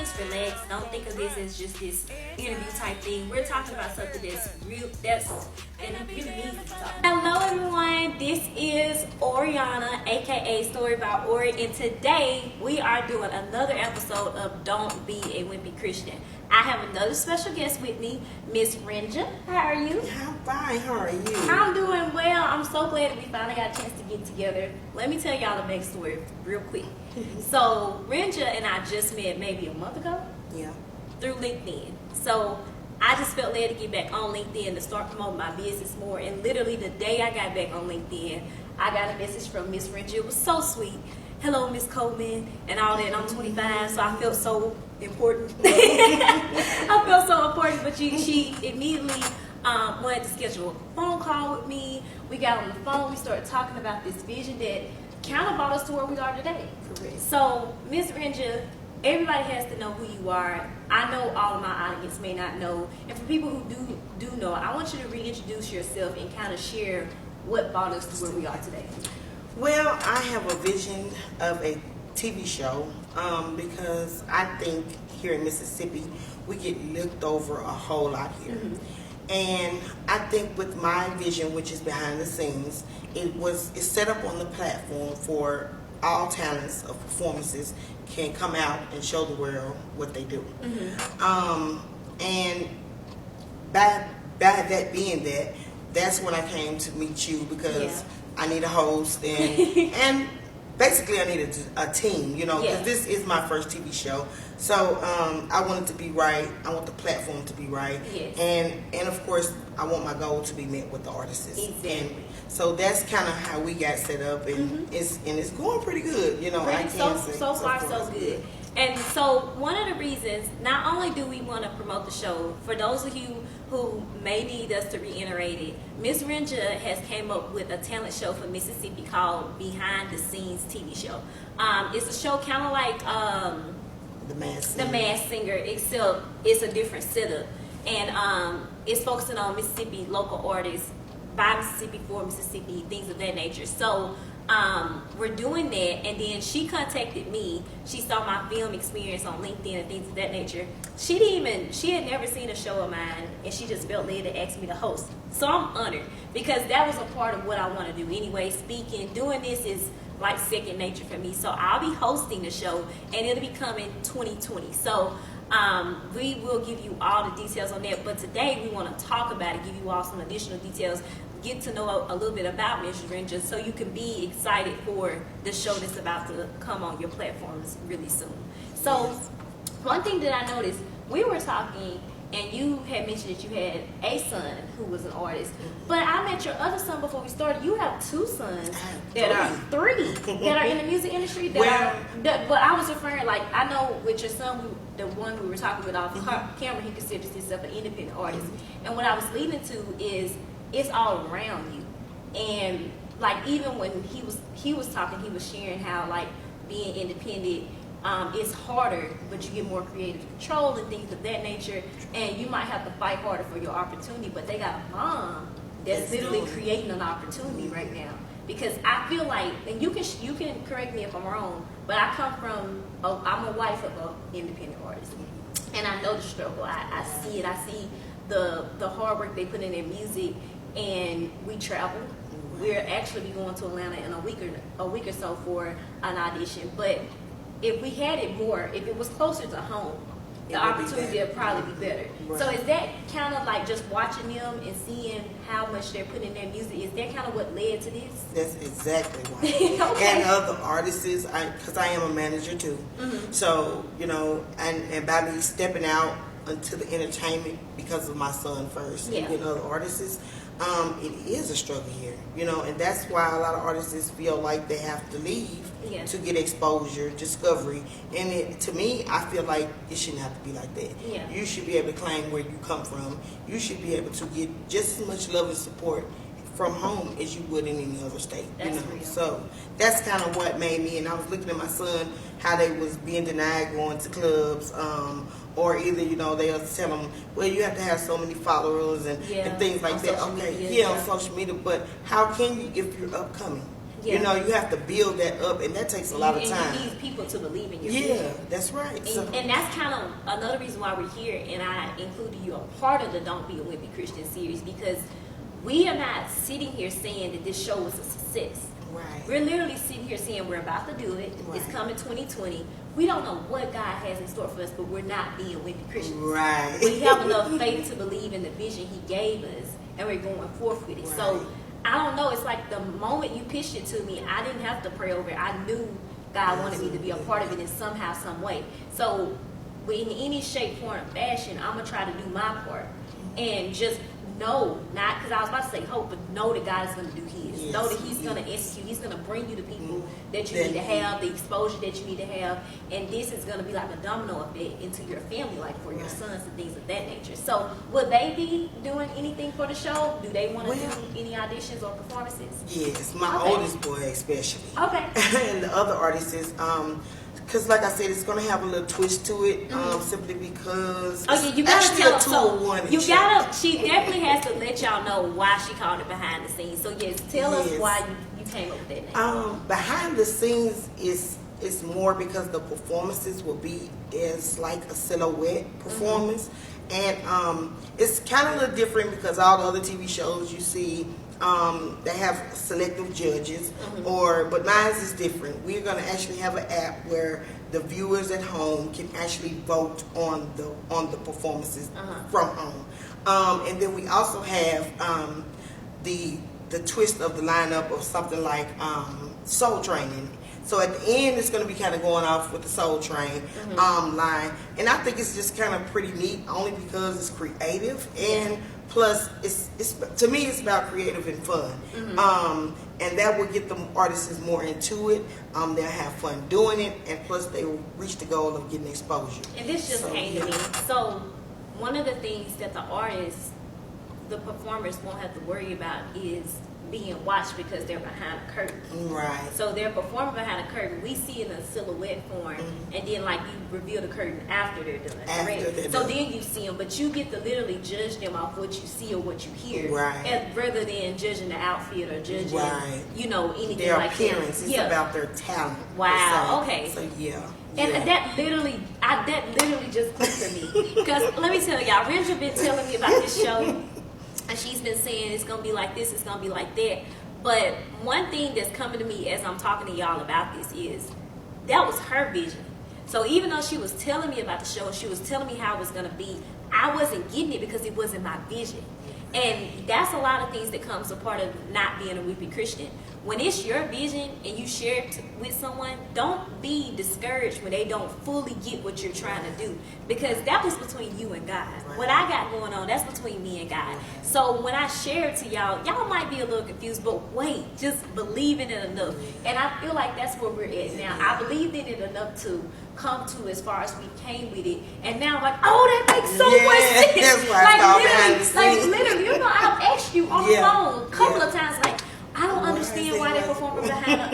honest, relax. Don't think of this as just this interview type thing. We're talking about something that's real, that you need to talk about. Hello everyone, this is Oriana, aka Story About Ori, and today we are doing another episode of Don't Be a Wimpy Christian. I have another special guest with me, Miss Renjah. How are you? I'm fine. How are you? I'm doing well. I'm so glad we finally got a chance to get together. Let me tell y'all the backstory real quick. So Renjah and I just met maybe a month ago. Yeah. Through LinkedIn. So I just felt led to get back on LinkedIn to start promoting my business more. And literally the day I got back on LinkedIn, I got a message from Miss Renjah. It was so sweet. Hello, Miss Coleman, and all that. And I'm 25, so I felt so important. I felt so important, but she immediately wanted to schedule a phone call with me. We got on the phone. We started talking about this vision that kind of brought us to where we are today. Correct. So, Miss Renjah, everybody has to know who you are. I know all of my audience may not know. And for people who do know, I want you to reintroduce yourself and kind of share what brought us to where we are today. Well, I have a vision of a TV show because I think here in Mississippi we get looked over a whole lot here. Mm-hmm. And I think with my vision, which is behind the scenes, it's set up on the platform for all talents of performances can come out and show the world what they do. Mm-hmm. And by that being that's when I came to meet you because I need a host and basically I needed a team, because this is my first TV show. So I want it to be right. I want the platform to be right. Yes. And of course, I want my goal to be met with the artists. Exactly. And so that's kind of how we got set up, and it's going pretty good. So far so good. And so one of the reasons, not only do we want to promote the show, for those of you who may need us to reiterate it, Miss Renjah has came up with a talent show for Mississippi called Behind the Scenes TV Show. It's a show kind of like The Masked Singer, except it's a different setup. And it's focusing on Mississippi local artists, by Mississippi, for Mississippi, things of that nature. So we're doing that, and then she contacted me. She saw my film experience on LinkedIn and things of that nature. She had never seen a show of mine, and she just felt led to ask me to host. So I'm honored because that was a part of what I want to do anyway. Speaking, doing this is like second nature for me. So I'll be hosting the show, and it'll be coming 2020. So we will give you all the details on that. But today we want to talk about it, give you all some additional details, get to know a little bit about Miss Renjah so you can be excited for the show that's about to come on your platforms really soon. So one thing that I noticed, we were talking and you had mentioned that you had a son who was an artist. But I met your other son before we started. You have two sons that are in the music industry. But I was referring, like, I know with your son, the one we were talking with off camera, he considers himself an independent artist. And what I was leading to is it's all around you. And like even when he was talking, he was sharing how like being independent it's harder, but you get more creative control and things of that nature, and you might have to fight harder for your opportunity, but they got a mom that's literally creating an opportunity right now. Because I feel like, and you can correct me if I'm wrong, but I come from, I'm a wife of an independent artist, and I know the struggle. I see it. I see the hard work they put in their music, and we travel. We're actually going to Atlanta in a week or so for an audition, but if we had it more, if it was closer to home, the opportunity would probably be better. Right. So is that kind of like just watching them and seeing how much they're putting in their music, is that kind of what led to this? That's exactly why. Okay. And other artists, because I am a manager too. Mm-hmm. So, and by me stepping out into the entertainment because of my son first, and other artists, it is a struggle here, and that's why a lot of artists feel like they have to leave to get exposure, discovery. And to me, I feel like it shouldn't have to be like that. Yeah. You should be able to claim where you come from. You should be able to get just as much love and support from home as you would in any other state. That's real. So that's kind of what made me. And I was looking at my son, how they was being denied going to clubs, or either they'll tell them, well, you have to have so many followers and things like that. Okay, on social media, but how can you if you're upcoming? You know, you have to build that up, and that takes a lot of time. And you need people to believe in your vision. That's right. And that's kind of another reason why we're here, and I included you a part of the Don't Be a Wimpy Christian series, because we are not sitting here saying that this show was a success. Right. We're literally sitting here saying we're about to do it. Right. It's coming 2020. We don't know what God has in store for us, but we're not being wimpy Christians. Right. We have enough faith to believe in the vision He gave us, and we're going forth with it. Right. So I don't know. It's like the moment you pitched it to me, I didn't have to pray over it. I knew God wanted me to be a part of it in somehow, some way. So in any shape, form, or fashion, I'm going to try to do my part. And just know, not because I was about to say hope, but know that God is going to do His. Yes. Know that He's going to execute. He's going to bring you the people that you need to have, the exposure that you need to have. And this is going to be like a domino effect into your family, like for your sons and things of that nature. So will they be doing anything for the show? Do they want to do any auditions or performances? Yes, my oldest boy especially. Okay. And the other artists is, because like I said, it's going to have a little twist to it, simply because you gotta tell them. She definitely has to let y'all know why she called it behind the scenes. So yes, tell us why you came up with that name. Behind the scenes is more because the performances will be as like a silhouette performance, and it's kind of a little different because all the other TV shows you see. They have selective judges, but mine is different. We're going to actually have an app where the viewers at home can actually vote on the performances from home, and then we also have the twist of the lineup of something like Soul Training. So at the end, it's going to be kind of going off with the Soul Train line, and I think it's just kind of pretty neat, only because it's creative and. Plus, it's to me, it's about creative and fun, and that will get the artists more into it. They'll have fun doing it, and plus, they will reach the goal of getting exposure. And this just came to me. So, one of the things that the artists, the performers, won't have to worry about is being watched because they're behind a curtain. Right. So they're performing behind a curtain. We see in a silhouette form, and then like you reveal the curtain after they're done. So then you see them, but you get to literally judge them off what you see or what you hear, rather than judging the outfit or judging, anything their like appearance. That. It's about their talent. Wow. Okay. So And that literally just clicked for me, because let me tell y'all, Renjah been telling me about this show. And she's been saying it's going to be like this, it's going to be like that. But one thing that's coming to me as I'm talking to y'all about this is that was her vision. So even though she was telling me about the show, she was telling me how it was going to be, I wasn't getting it because it wasn't my vision. And that's a lot of things that comes a part of not being a wimpy Christian. When it's your vision and you share it with someone, don't be discouraged when they don't fully get what you're trying to do, because that was between you and God. What I got going on, that's between me and God. So when I share it to y'all, y'all might be a little confused, but wait, just believe in it enough. And I feel like that's where we're at now. I believed in it enough to come to as far as we came with it, and now I'm like, oh, that makes so much sense. Like literally, I've asked you on the phone a couple of times, like, I don't understand why they're performing behind us.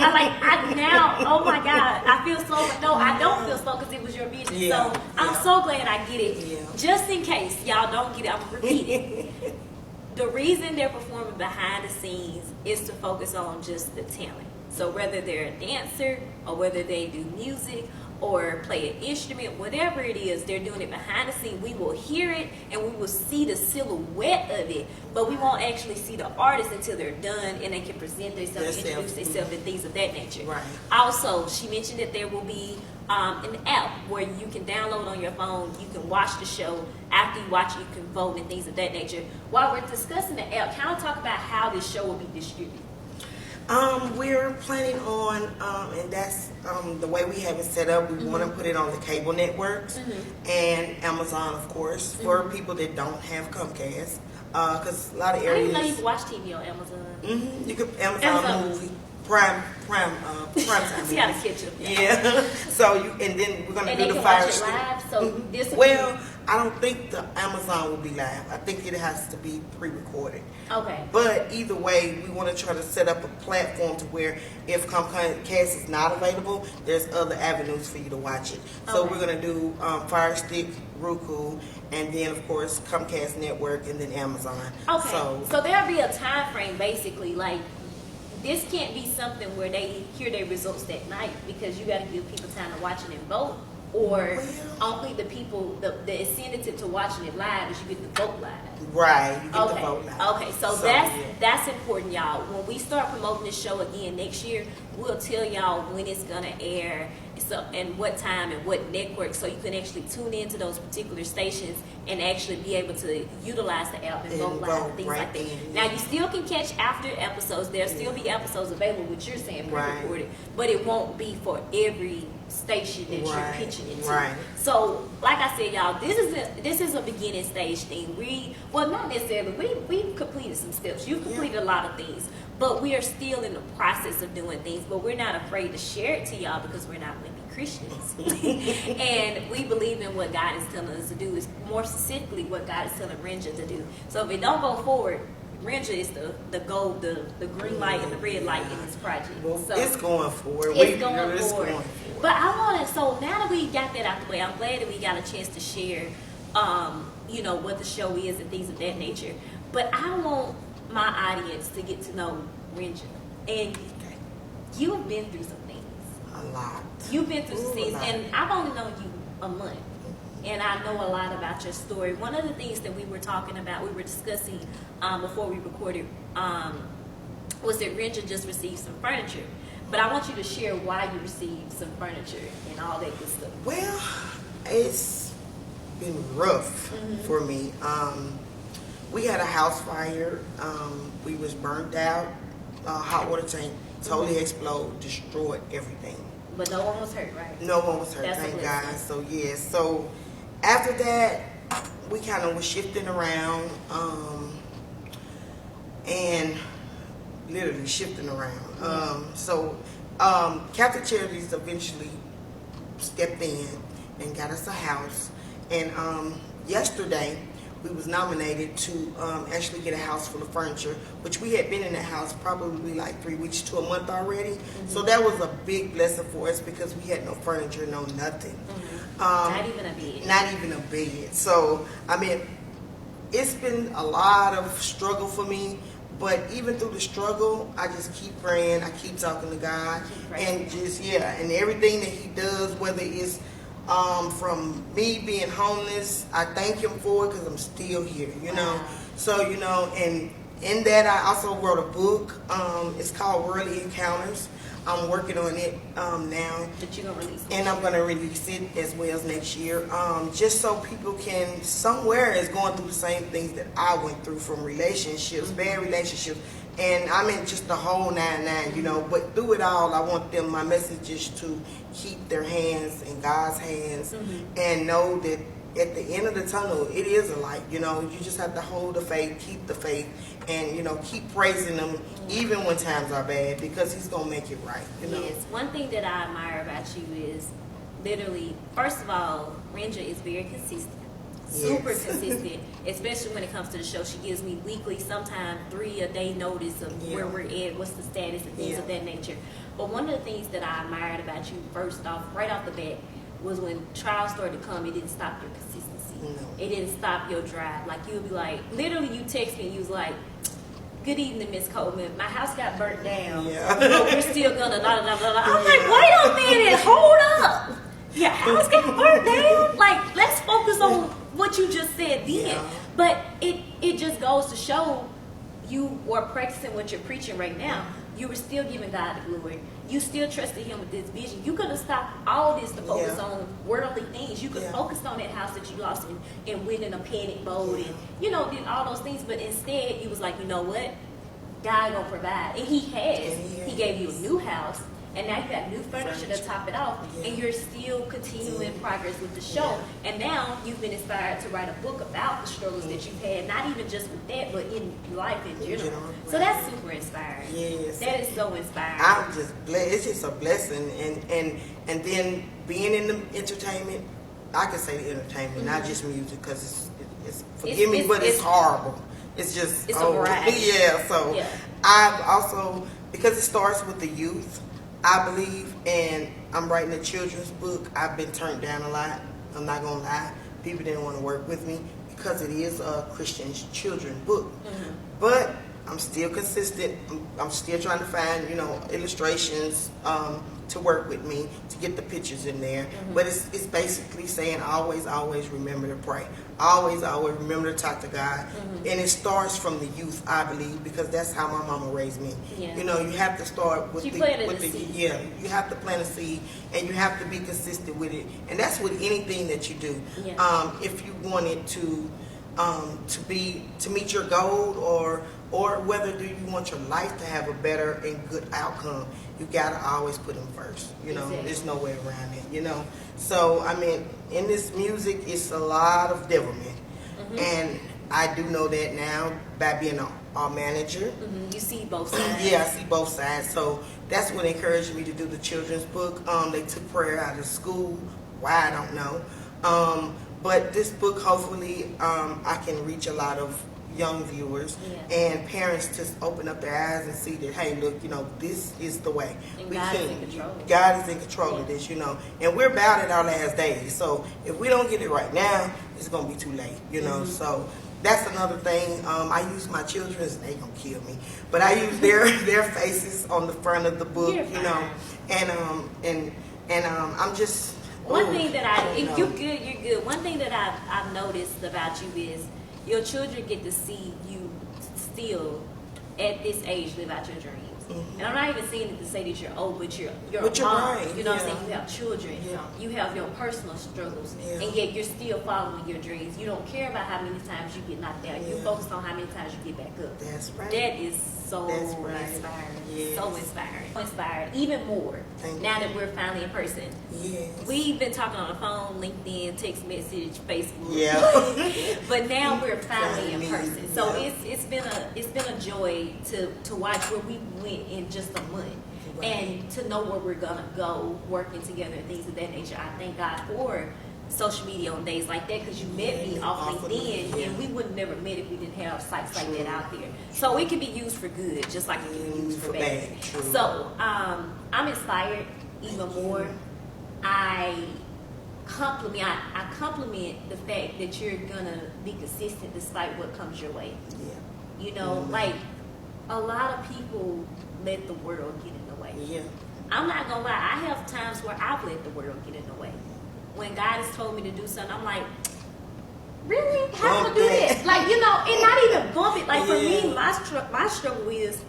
Oh my God, I feel slow. No, I don't feel slow because it was your vision. So I'm so glad I get it. Just in case y'all don't get it, I'm going to repeat it. The reason they're performing behind the scenes is to focus on just the talent. So whether they're a dancer or whether they do music or play an instrument, whatever it is, they're doing it behind the scene. We will hear it and we will see the silhouette of it, but we won't actually see the artist until they're done and they can present themselves, introduce themselves, and things of that nature. Right. Also, she mentioned that there will be an app where you can download on your phone. You can watch the show. After you watch it, you can vote and things of that nature. While we're discussing the app, kind of talk about how this show will be distributed. We're planning on, and that's the way we have it set up. We want to put it on the cable networks and Amazon, of course, for people that don't have Comcast. Because a lot of areas. I didn't know you could watch TV on Amazon. You could Amazon movie. Prime time. You gotta catch up. Yeah. So and then we're gonna do the Fire Stick. Live. So this. I don't think the Amazon will be live. I think it has to be pre-recorded. Okay. But either way, we want to try to set up a platform to where if Comcast is not available, there's other avenues for you to watch it. So we're gonna do Fire Stick, Roku, and then of course Comcast Network, and then Amazon. Okay. So there'll be a time frame, basically, like. this can't be something where they hear their results that night, because you got to give people time to watch it and vote. Or only the people, the incentive to watching it live is you get the vote live. Right, you get the vote live. Okay, so that's important, y'all. When we start promoting this show again next year, we'll tell y'all when it's gonna air, and what time and what network, so you can actually tune into those particular stations and actually be able to utilize the app and vote live and things like that. Now, you still can catch after episodes. There'll still be episodes available, which you're saying pre-recorded, but it won't be for every station that you're pitching it to. Right. So, like I said, y'all, this is a beginning stage thing. Not necessarily. We've completed some steps. You've completed a lot of things, but we are still in the process of doing things. But we're not afraid to share it to y'all because we're not wimpy Christians, and we believe in what God is telling us to do. Is more specifically what God is telling Renjah to do. So if it don't go forward, Renjah is the gold, the green light and the red light in this project. Well, so it's going forward. It's going forward. But I want to, so now that we got that out the way, I'm glad that we got a chance to share, what the show is and things of that nature. But I want my audience to get to know Renjah. And you've been through some things. A lot. You've been through some things. And I've only known you a month. And I know a lot about your story. One of the things that we were talking about, we were discussing before we recorded, was that Renjah just received some furniture. But I want you to share why you received some furniture and all that good stuff. Well, it's been rough for me. We had a house fire. We was burnt out. Hot water tank totally exploded, destroyed everything. But no one was hurt, right? No one was hurt, That's thank God. So yeah, so after that, we kind of was shifting around, and literally shifting around. Catholic Charities eventually stepped in and got us a house. And yesterday, we was nominated to actually get a house full of furniture, which we had been in that house probably like 3 weeks to a month already. So that was a big blessing for us because we had no furniture, no nothing. Not even a bed. Not even a bed. So, I mean, it's been a lot of struggle for me. But even through the struggle, I just keep praying. I keep talking to God. And just, and everything that He does, whether it's from me being homeless, I thank Him for it because I'm still here, you know. So, and in that, I also wrote a book. It's called Worldly Encounters. I'm working on it now. That you're going to release it. And I'm going to release it as well as next year. Just so people can, somewhere is going through the same things that I went through, from relationships, bad relationships. And I mean, just the whole 9-9, But through it all, I want them, my message is to keep their hands in God's hands and know that at the end of the tunnel, it is a light, You just have to hold the faith, keep the faith, and, keep praising Him even when times are bad, because He's going to make it right, Yes. One thing that I admire about you is literally, first of all, Renjah is very consistent. Super consistent, especially when it comes to the show. She gives me weekly, sometimes 3 a day notice of where we're at, what's the status, and things of that nature. But one of the things that I admired about you, first off, right off the bat, was when trials started to come, it didn't stop your consistency. It didn't stop your drive. Like, you would be like, literally, you text me and you was like, "Good evening, Miss Coleman. My house got burnt down. But we're still gonna blah, blah, blah, blah." I'm like, wait a minute, hold up. Your house got burnt down? Like, let's focus on what you just said then. But it just goes to show you were practicing what you're preaching right now. You were still giving God the glory. You still trusted Him with this vision. You could have stopped all this to focus on worldly things. You could focus on that house that you lost and went in a panic mode and, did all those things. But instead, you was like, you know what? God gonna provide. And He has. He gave you a new house. And now you got new furniture to top it off, and you're still continuing progress with the show. And now you've been inspired to write a book about the struggles that you've had, not even just with that, but in life in general. So that's super inspiring. Yes. That is so inspiring. I'm just blessed. It's just a blessing. And then being in the entertainment, I can say the entertainment, not just music, because it's forgive me, but it's horrible. It's just, it's a variety. So I've also, because it starts with the youth, I believe, and I'm writing a children's book. I've been turned down a lot. I'm not going to lie. People didn't want to work with me because it is a Christian children's book. But I'm still consistent. I'm still trying to find, illustrations to work with me to get the pictures in there. Mm-hmm. But it's basically saying always remember to pray. Always remember to talk to God. Mm-hmm. And it starts from the youth, I believe, because that's how my mama raised me. Yeah. You have to start with She the planted the seed. yeah. You have to plant a seed, and you have to be consistent with it. And that's with anything that you do. Yeah. If you wanted to meet your goal, or whether do you want your life to have a better and good outcome, you gotta always put them first. Exactly. There's no way around it. So I mean, in this music, it's a lot of devilment, Mm-hmm. and I do know that now by being a manager. Mm-hmm. You see both sides. Yeah, I see both sides. So that's what encouraged me to do the children's book. They took prayer out of school. Why, I don't know. But this book, hopefully, I can reach a lot of young viewers and parents to open up their eyes and see that, hey, look, this is the way. And God is in control. God is in control of this, And we're about at our last days. So if we don't get it right now, it's going to be too late, Mm-hmm. So that's another thing. I use my children's, they going to kill me, but I use their faces on the front of the book, and I'm just... One thing that if you're good. One thing that I've noticed about you is your children get to see you still at this age live out your dreams. Mm-hmm. And I'm not even saying it to say that you're old, but you're a But you're mom. right. You know what I'm saying? You have children. Yeah. You have your personal struggles, Yeah. and yet you're still following your dreams. You don't care about how many times you get knocked down. You're Yeah. focused on how many times you get back up. That's right. That is so That's right. inspiring. Yes. So inspiring. Inspired even more Thank now you. that we're finally in person. Yes. We've been talking on the phone, LinkedIn, text message, Facebook. Yeah. But now we're finally in Finally, person. So yeah. it's been a joy to watch where we went in just a month. Right. And to know where we're gonna go working together and things of that nature. I thank God for social media on days like that, because you met me off Off of LinkedIn, it, yeah. and we would have never met if we didn't have sites like that out there. So it can be used for good, just like it can be used for bad. True. So I'm inspired even more. I compliment the fact that you're gonna be consistent despite what comes your way. Yeah. Like a lot of people let the world get in the way. Yeah. I'm not gonna lie, I have times where I've let the world get in the way. When God has told me to do something, I'm like, really? How am I do that? Like, and not even bump it. Like for me, my struggle is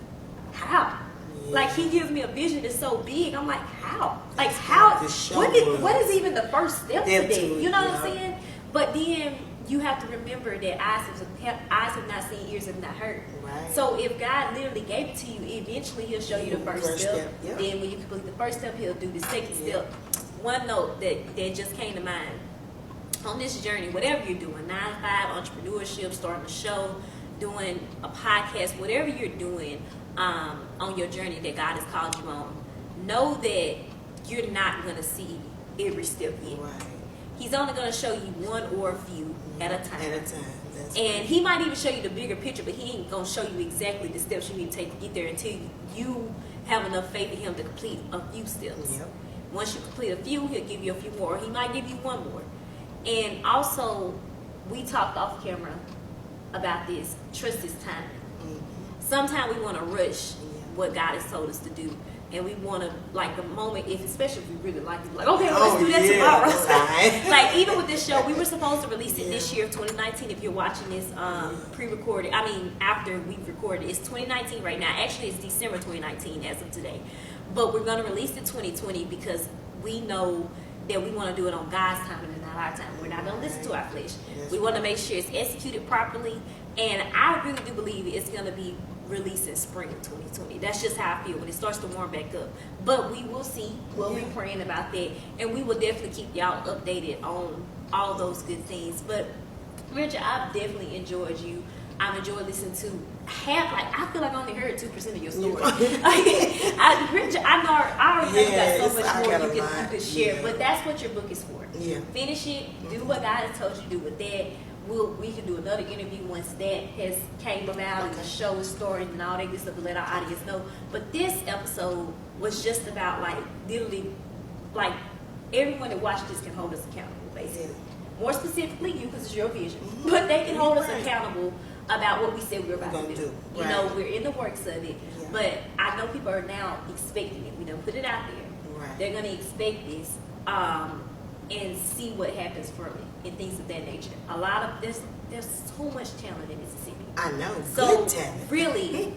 how? Yeah. Like he gives me a vision that's so big. I'm like, how? Like how? What is even the first step to that? You know what I'm saying? But then you have to remember that eyes have not seen, ears have not heard. Right. So if God literally gave it to you, eventually He'll show you the first step. Yeah. Then when you complete the first step, He'll do the second step. One note that just came to mind on this journey, whatever you're doing, 9 to 5, entrepreneurship, starting a show, doing a podcast, whatever you're doing on your journey that God has called you on, know that you're not going to see every step yet. Right. He's only going to show you one or a few at a time. At a time. That's And He might even show you the bigger picture, but He ain't going to show you exactly the steps you need to take to get there until you have enough faith in Him to complete a few steps. Yep. Once you complete a few, He'll give you a few more. Or He might give you one more. And also, we talked off camera about this. Trust His timing. Mm-hmm. Sometimes we want to rush what God has told us to do. And we want to, like, a moment, especially if we really like it, like, okay, well, let's do that tomorrow. Like, even with this show, we were supposed to release it this year of 2019. If you're watching this pre-recorded, after we've recorded, it's 2019 right now. Actually, it's December 2019 as of today. But we're going to release it 2020 because we know that we want to do it on God's time and not our time. We're not going to listen to our flesh. We want to make sure it's executed properly. And I really do believe it's going to be released in spring of 2020. That's just how I feel when it starts to warm back up. But we will see. We'll be praying about that. And we will definitely keep y'all updated on all those good things. But Renjah, I've definitely enjoyed you. I've enjoyed listening to I feel like I only heard 2% of your story. Renjah, I already know you got so much more you can share. Yeah. But that's what your book is for. Yeah. Finish it. Do what God has told you to do with that. We can do another interview once that has came about and the show is started and all that good stuff to let our audience know. But this episode was just about literally everyone that watched this can hold us accountable, basically. More specifically you, because it's your vision. But they can hold us accountable about what we said we were about to do. You Right. know, we're in the works of it, Yeah. but I know people are now expecting it. We done put it out there. Right. They're gonna expect this, and see what happens from it and things of that nature. A lot of there's so much talent in Mississippi. I know. So Good talent. really,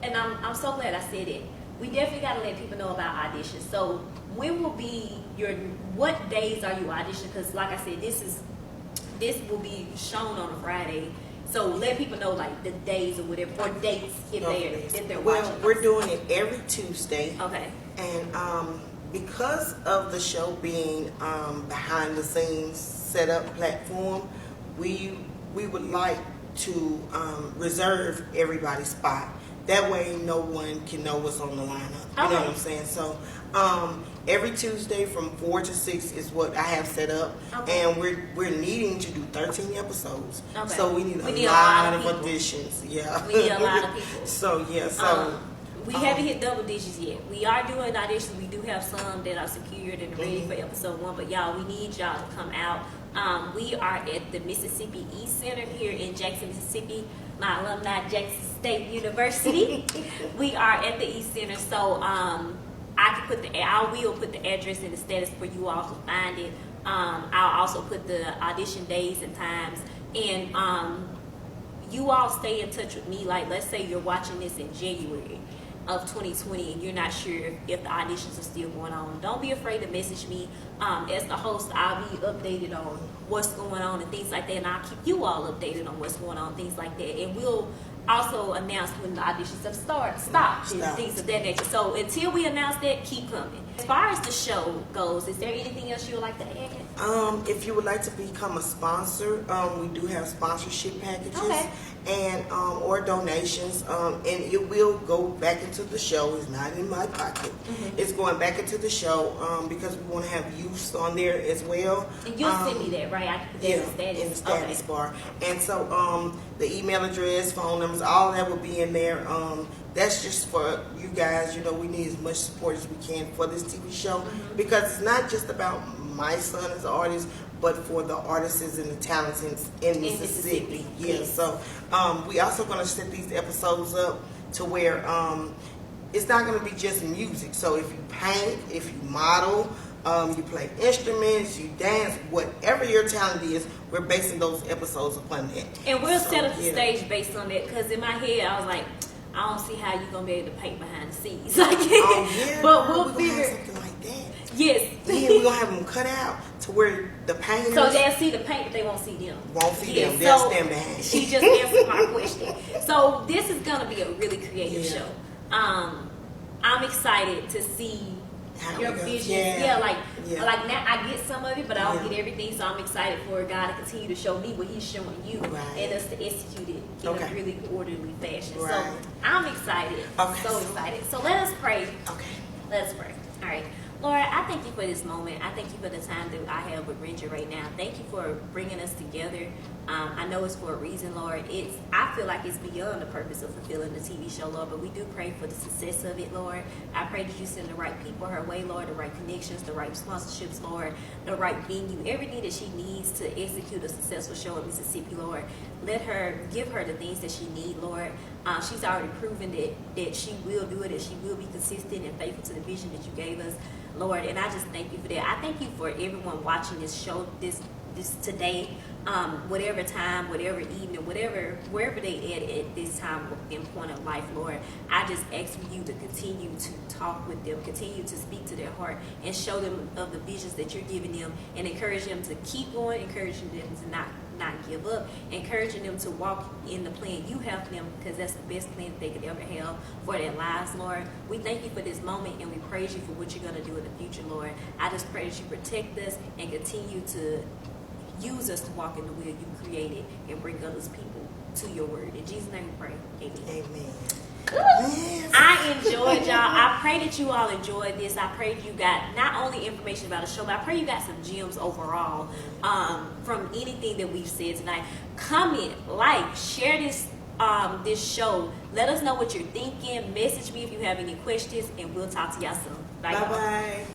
and I'm so glad I said it. We definitely got to let people know about auditions. So when will be what days are you auditioning? Because like I said, this will be shown on a Friday. So let people know like the days or whatever, or dates if they're Well, watching. we're doing it every Tuesday. Okay. And because of the show being behind the scenes set up platform, we would like to reserve everybody's spot. That way no one can know what's on the lineup. You know what I'm saying? So every Tuesday from 4 to 6 is what I have set up. Okay. And we're needing to do 13 episodes. Okay. So we need a lot lot of people. auditions. Yeah. We need a lot of people. So yeah, so we haven't hit double digits yet. We are doing auditions. We do have some that are secured and ready for episode 1. But y'all, we need y'all to come out. We are at the Mississippi East Center here in Jackson, Mississippi. My alumni, Jackson State University. We are at the East Center, so I will put the address and the status for you all to find it. I'll also put the audition days and times, and you all stay in touch with me. Like, let's say you're watching this in January of 2020 and you're not sure if the auditions are still going on. Don't be afraid to message me. As the host, I'll be updated on what's going on and things like that, and I'll keep you all updated on what's going on, things like that. And we'll also announce when the auditions have stopped and things of that nature. So until we announce that, keep coming. As far as the show goes, is there anything else you would like to add? If you would like to become a sponsor, we do have sponsorship packages and or donations, and it will go back into the show. It's not in my pocket. It's going back into the show because we want to have youth on there as well. And you'll send me that, right? In the status bar. And so the email address, phone numbers, all that will be in there. That's just for you guys. You know, we need as much support as we can for this TV show because it's not just about my son as an artist, but for the artists and the talents in Mississippi. Yeah. So we also going to set these episodes up to where it's not going to be just music. So if you paint, if you model, you play instruments, you dance, whatever your talent is, we're basing those episodes upon that. And we'll set up the stage based on that, because in my head I was like, I don't see how you're going to be able to paint behind the scenes. Like, but we'll figure something like that. Yes. Then we're going to have them cut out to where the painters... So they'll see the paint, but they won't see them. Won't see them. They'll stand behind. She just answered my question. So this is going to be a really creative show. I'm excited to see your vision. Like now I get some of it, but I don't get everything. So I'm excited for God to continue to show me what He's showing you, and us to execute it in a really orderly fashion. So I'm excited. So excited. So let us pray. Okay. Let us pray. All right. Lord, I thank you for this moment. I thank you for the time that I have with Renjah right now. Thank you for bringing us together. I know it's for a reason, Lord. I feel like it's beyond the purpose of fulfilling the TV show, Lord, but we do pray for the success of it, Lord. I pray that you send the right people her way, Lord, the right connections, the right sponsorships, Lord, the right venue, everything that she needs to execute a successful show in Mississippi, Lord. Give her the things that she needs, Lord. She's already proven that she will do it, that she will be consistent and faithful to the vision that you gave us, Lord. And I just thank you for that. I thank you for everyone watching this show this today, whatever time, whatever evening, wherever they at this time in point of life, Lord. I just ask for you to continue to talk with them, continue to speak to their heart, and show them of the visions that you're giving them, and encourage them to keep going, encouraging them to not give up, encouraging them to walk in the plan you have for them, because that's the best plan that they could ever have for their lives, Lord. We thank you for this moment, and we praise you for what you're going to do in the future, Lord. I just pray that you protect us and continue to use us to walk in the will you created and bring others people to your word. In Jesus' name we pray. Amen. Amen. I enjoyed y'all. I pray that you all enjoyed this. I pray you got not only information about the show, but I pray you got some gems overall from anything that we've said tonight. Comment, like, share this show. Let us know what you're thinking. Message me if you have any questions, and we'll talk to y'all soon. Bye. Bye-bye.